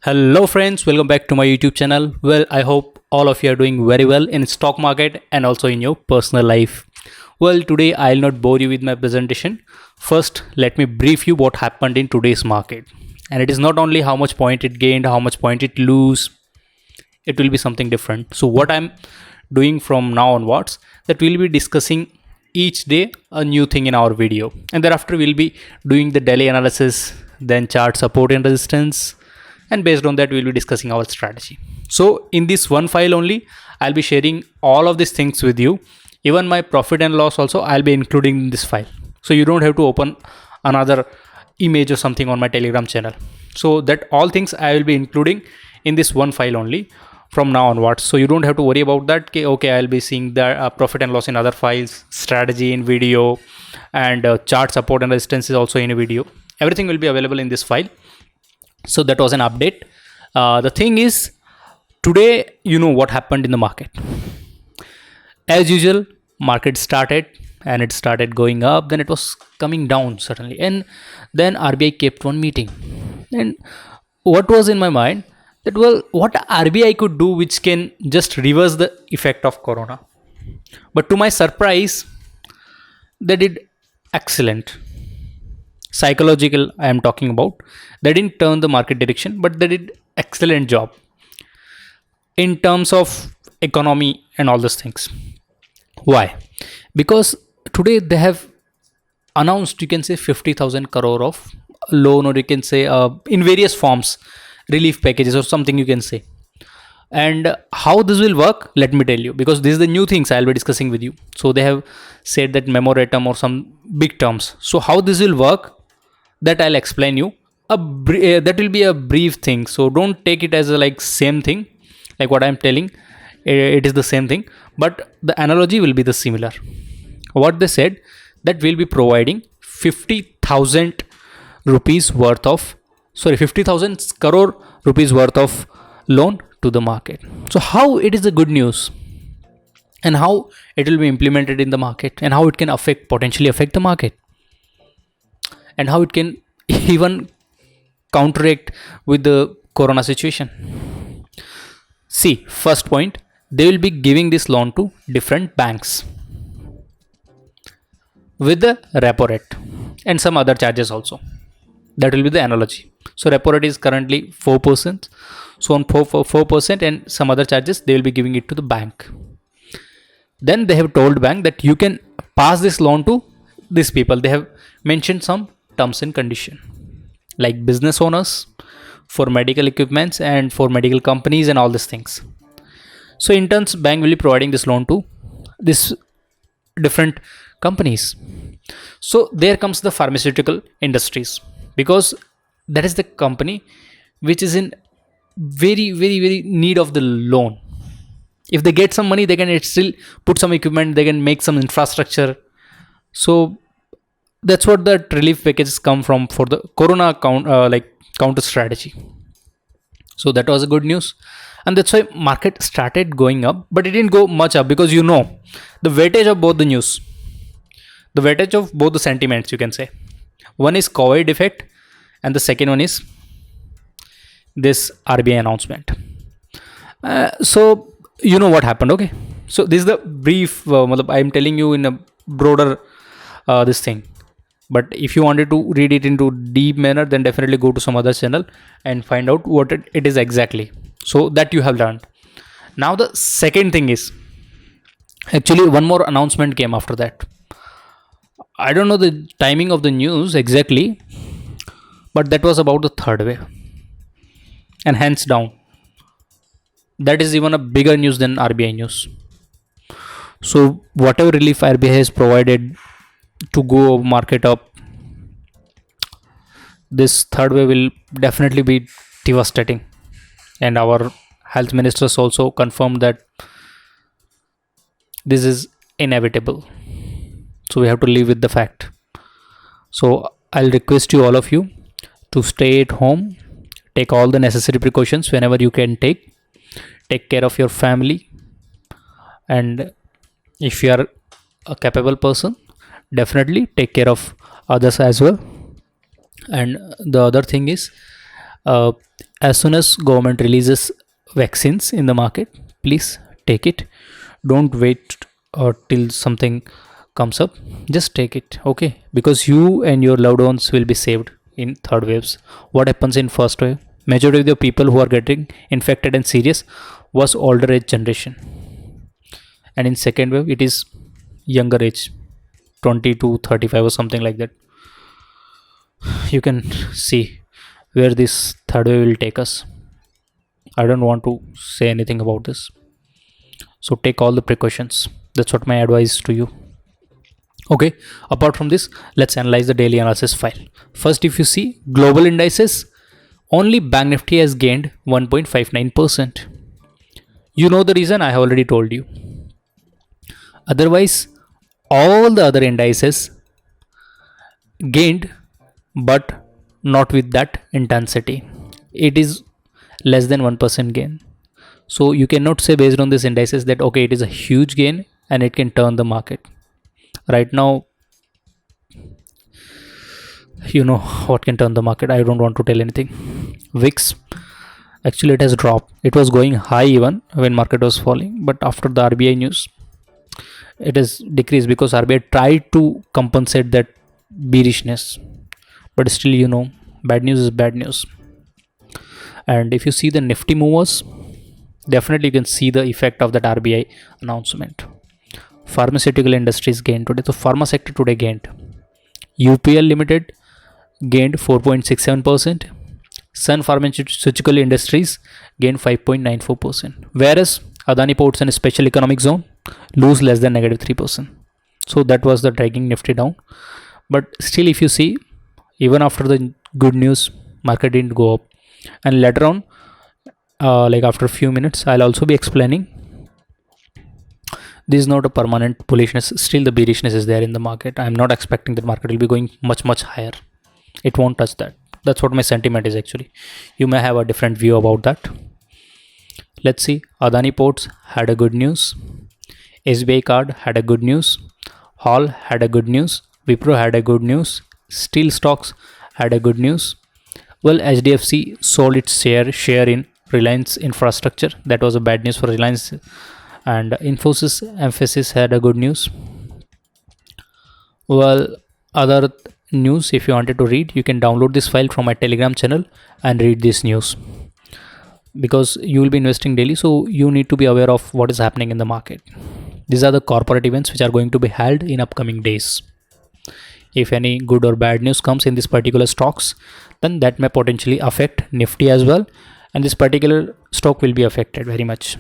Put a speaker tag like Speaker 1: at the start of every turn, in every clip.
Speaker 1: Hello friends, welcome back to my YouTube channel. Well, I hope all of you are doing very well in stock market and also in your personal life. Well, today I'll not bore you with my presentation. First, let me brief you what happened in today's market. And it is not only how much point it gained, how much point it lose, it will be something different. So what I'm doing from now onwards, that we'll be discussing each day a new thing in our video. And thereafter we'll be doing the daily analysis, then chart support and resistance, and based on that we'll be discussing our strategy. So in this one file only I'll be sharing all of these things with you. Even my profit and loss also I'll be including in this file, so you don't have to open another image or something on my Telegram channel. So that all things I will be including in this one file only from now onwards, so you don't have to worry about that. Okay, I'll be seeing the profit and loss in other files, strategy in video, and chart support and resistance is also in a video. Everything will be available in this file. So that was an update. The thing is, today you know what happened in the market. As usual, market started and it started going up, then it was coming down suddenly, and then RBI kept one meeting. And what was in my mind, that well, what RBI could do which can just reverse the effect of corona. But to my surprise, they did excellent. Psychological I am talking about. They didn't turn the market direction, but they did excellent job in terms of economy and all those things. Why? Because today they have announced, you can say, 50,000 crore of loan, or you can say in various forms, relief packages or something you can say. And how this will work, let me tell you, because this is the new things I'll be discussing with you. So they have said that memoratum or some big terms. So how this will work, that I'll explain you. That will be a brief thing, so don't take it as a like same thing like what I'm telling. It is the same thing, but the analogy will be the similar. What they said, that we'll be providing 50,000 rupees worth of 50,000 crore rupees worth of loan to the market. So how it is a good news, and how it will be implemented in the market, and how it can potentially affect the market, and how it can even counteract with the corona situation. See, first point, they will be giving this loan to different banks with the repo rate and some other charges also. That will be the analogy. So repo rate is currently 4%. So on 4% and some other charges, they will be giving it to the bank. Then they have told bank that you can pass this loan to these people. They have mentioned some terms and condition, like business owners, for medical equipments, and for medical companies and all these things. So in turns, bank will be providing this loan to this different companies. So there comes the pharmaceutical industries, because that is the company which is in very need of the loan. If they get some money, they can still put some equipment, they can make some infrastructure. So that's what the relief packages come from for the corona counter strategy. So that was a good news, and that's why market started going up, but it didn't go much up, because you know the weightage of both the news, the weightage of both the sentiments, you can say. One is COVID effect, and the second one is this RBI announcement. So you know what happened. Okay, so this is the brief. I am telling you in a broader this thing. But if you wanted to read it into deep manner, then definitely go to some other channel and find out what it is exactly, so that you have learned. Now the second thing is, actually one more announcement came after that. I don't know the timing of the news exactly, but that was about the third wave, and hands down, that is even a bigger news than RBI news. So whatever relief RBI has provided to go market up, this third wave will definitely be devastating. And our health ministers also confirmed that this is inevitable, so we have to live with the fact. So I'll request you, all of you, to stay at home, take all the necessary precautions whenever you can take care of your family, and if you are a capable person, definitely take care of others as well. And the other thing is, As soon as government releases vaccines in the market, please take it. Don't wait till something comes up. Just take it, okay? Because you and your loved ones will be saved in third waves. What happens in first wave? Majority of the people who are getting infected and serious was older age generation, and in second wave it is younger age, 20 to 35 or something like that. You can see where this third wave will take us. I don't want to say anything about this. So take all the precautions. That's what my advice to you. Okay, apart from this, let's analyze the daily analysis file. First, if you see global indices, only Bank Nifty has gained 1.59%. You know the reason, I have already told you. Otherwise, all the other indices gained, but not with that intensity. It is less than 1% gain. So you cannot say based on this indices that okay, it is a huge gain and it can turn the market. Right now, you know what can turn the market. I don't want to tell anything. VIX, actually it has dropped. It was going high even when market was falling, but after the RBI news, it has decreased because RBI tried to compensate that bearishness. But still, bad news is bad news. And if you see the Nifty movers, definitely you can see the effect of that RBI announcement. Pharmaceutical industries gained today. So pharma sector today gained. UPL Limited gained 4.67%. Sun Pharmaceutical Industries gained 5.94%. Whereas Adani Ports and Special Economic Zone lose less than -3%. So that was the dragging Nifty down. But still, if you see, even after the good news, market didn't go up. And later on, like after a few minutes, I'll also be explaining. This is not a permanent bullishness. Still, the bearishness is there in the market. I'm not expecting that market will be going much higher. It won't touch that. That's what my sentiment is actually. You may have a different view about that. Let's see. Adani Ports had a good news. SBI Card had a good news. Hall had a good news. Wipro had a good news. Steel stocks had a good news. Well, HDFC sold its share in Reliance Infrastructure. That was a bad news for Reliance. And Infosys Emphasis had a good news. Well, other news, if you wanted to read, you can download this file from my Telegram channel and read this news, because you will be investing daily, so you need to be aware of what is happening in the market. These are the corporate events which are going to be held in upcoming days. If any good or bad news comes in this particular stocks, then that may potentially affect Nifty as well, and this particular stock will be affected very much.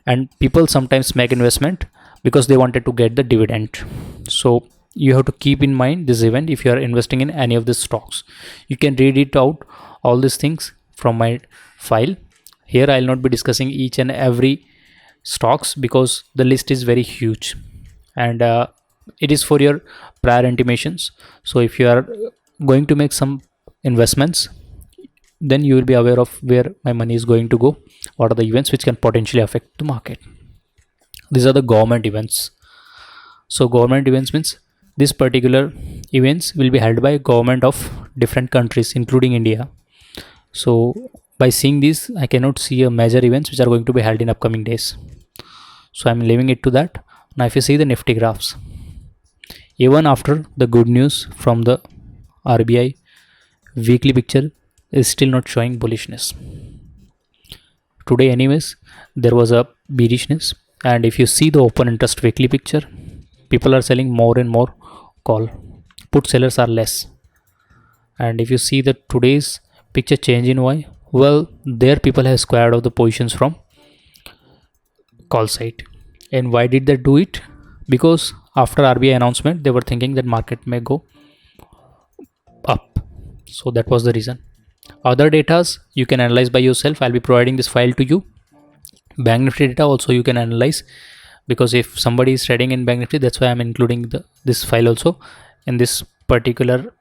Speaker 1: And people sometimes make investment because they wanted to get the dividend. So you have to keep in mind this event if you are investing in any of these stocks. You can read it out, all these things from my file. Here I'll not be discussing each and every stocks because the list is very huge, and it is for your prior intimations. So if you are going to make some investments, then you will be aware of where my money is going to go, what are the events which can potentially affect the market. These are the government events. So government events means this particular events will be held by government of different countries including India. So by seeing this, I cannot see a major events which are going to be held in upcoming days, so I'm leaving it to that. Now if you see the Nifty graphs, even after the good news from the RBI, weekly picture is still not showing bullishness. Today anyways, there was a bearishness, and if you see the open interest weekly picture, people are selling more and more call. Put sellers are less. And if you see the today's picture change in why, well, there people have squared out the positions from call side. And why did they do it? Because after RBI announcement, they were thinking that market may go up. So that was the reason. Other datas you can analyze by yourself. I'll be providing this file to you. Bank Nifty data also you can analyze, because if somebody is trading in Bank Nifty, that's why I'm including this file also in this particular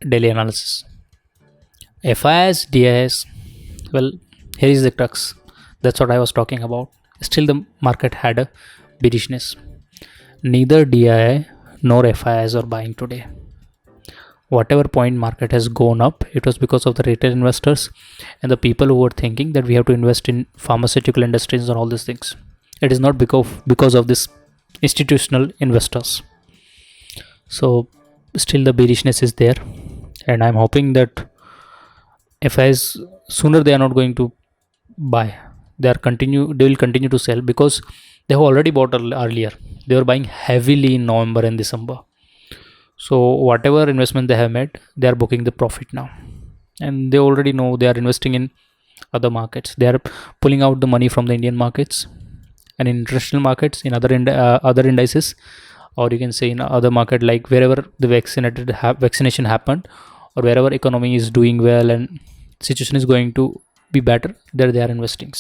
Speaker 1: daily analysis. FIS, DIS, well, here is the crux. That's what I was talking about. Still the market had a bearishness. Neither DII nor FIS are buying today. whatever point market has gone up, it was because of the retail investors and the people who were thinking that we have to invest in pharmaceutical industries and all these things. It is not because of this institutional investors. So still the bearishness is there, and I'm hoping that if as sooner they are not going to buy, they will continue to sell, because they have already bought earlier. They were buying heavily in November and December. So whatever investment they have made, they are booking the profit now, and they already know they are investing in other markets. They are pulling out the money from the Indian markets and in international markets, in other indices, or you can say in other market, like wherever the vaccination happened, or wherever economy is doing well and situation is going to be better, there they are investing.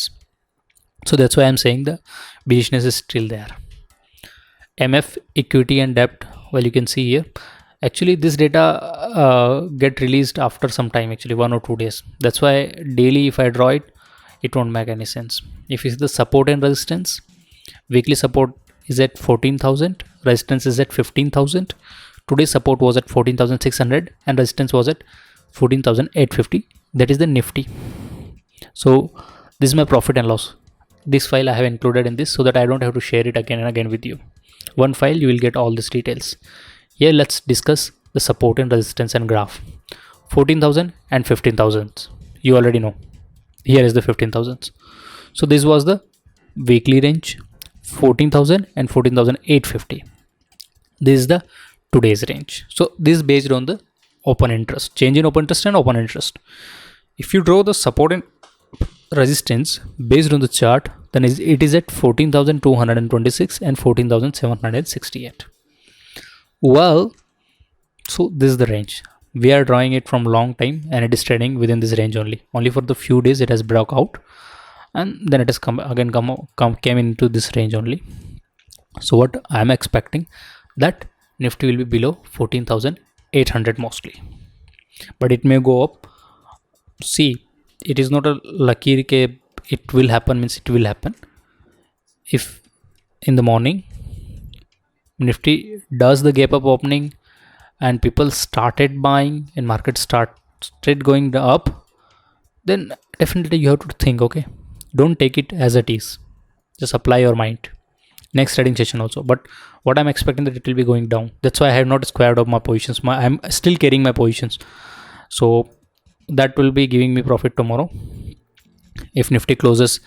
Speaker 1: So that's why I'm saying the bearishness is still there. MF equity and debt, well, you can see here, actually this data get released after some time, actually 1 or 2 days. That's why daily if I draw it, it won't make any sense. If it's the support and resistance, weekly support is at 14,000, resistance is at 15,000. Today's support was at 14,600 and resistance was at 14,850. That is the Nifty. So this is my profit and loss. This file I have included in this so that I don't have to share it again and again with you. One file, you will get all these details. Here let's discuss the support and resistance and graph. 14,000 and 15,000. You already know. Here is the 15,000. So this was the weekly range, 14,000 and 14,850. This is the today's range. So this is based on the open interest, change in open interest and open interest. If you draw the support and resistance based on the chart, then it is at 14,226 and 14,768. Well, so this is the range. We are drawing it from long time and it is trading within this range only for the few days it has broke out, and then it has came into this range only. So what I am expecting, that Nifty will be below 14,800 mostly, but it may go up. See, it is not a lucky ke it will happen, means it will happen. If in the morning Nifty does the gap up opening and people started buying and market started going up, then definitely you have to think, okay, don't take it as it is, just apply your mind next trading session also. But what I'm expecting, that it will be going down. That's why I have not squared up my positions. I'm still carrying my positions, so that will be giving me profit tomorrow if Nifty closes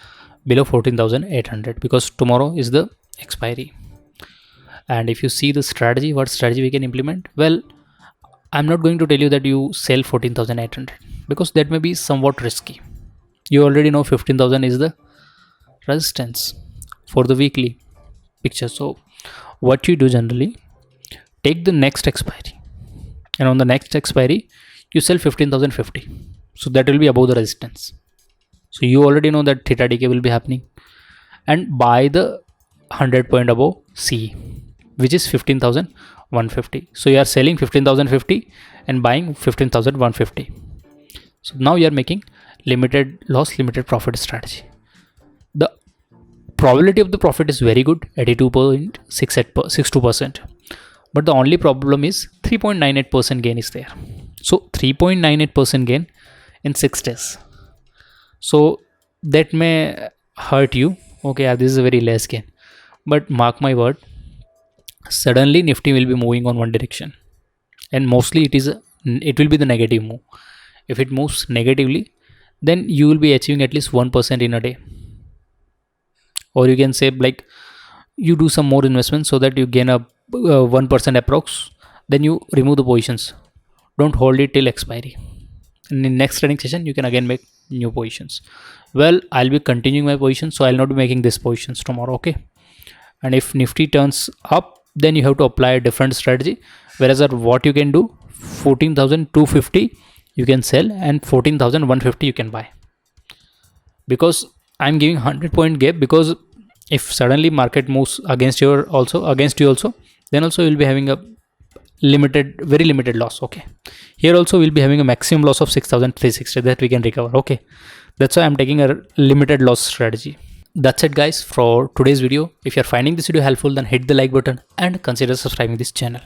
Speaker 1: below 14,800, because tomorrow is the expiry. And if you see the strategy, what strategy we can implement, well, I'm not going to tell you that you sell 14,800, because that may be somewhat risky. You already know 15,000 is the resistance for the weekly picture. So what you do generally, take the next expiry, and on the next expiry you sell 15,050, so that will be above the resistance. So you already know that theta decay will be happening, and buy the 100 point above CE, which is 15,150. So you are selling 15,050 and buying 15,150. So now you are making limited loss, limited profit strategy. The probability of the profit is very good, 82.62%. But the only problem is 3.98% gain is there. So 3.98% gain in 6 days. So that may hurt you. Okay, this is a very less gain. But mark my word, suddenly Nifty will be moving on one direction. And mostly it will be the negative move. If it moves negatively, then you will be achieving at least 1% in a day. Or you can say, like, you do some more investment so that you gain a 1% approx, then you remove the positions. Don't hold it till expiry. In the next trading session, you can again make new positions. Well, I'll be continuing my position, so I'll not be making these positions tomorrow. Okay. And if Nifty turns up, then you have to apply a different strategy. Whereas what you can do, 14,250 you can sell and 14,150 you can buy. Because I'm giving 100 point gap, because if suddenly market moves against you also, then also you'll be having a very limited loss. Okay, here also we'll be having a maximum loss of 6,360 that we can recover. Okay, that's why I'm taking a limited loss strategy. That's it guys for today's video. If you're finding this video helpful, then hit the like button and consider subscribing this channel.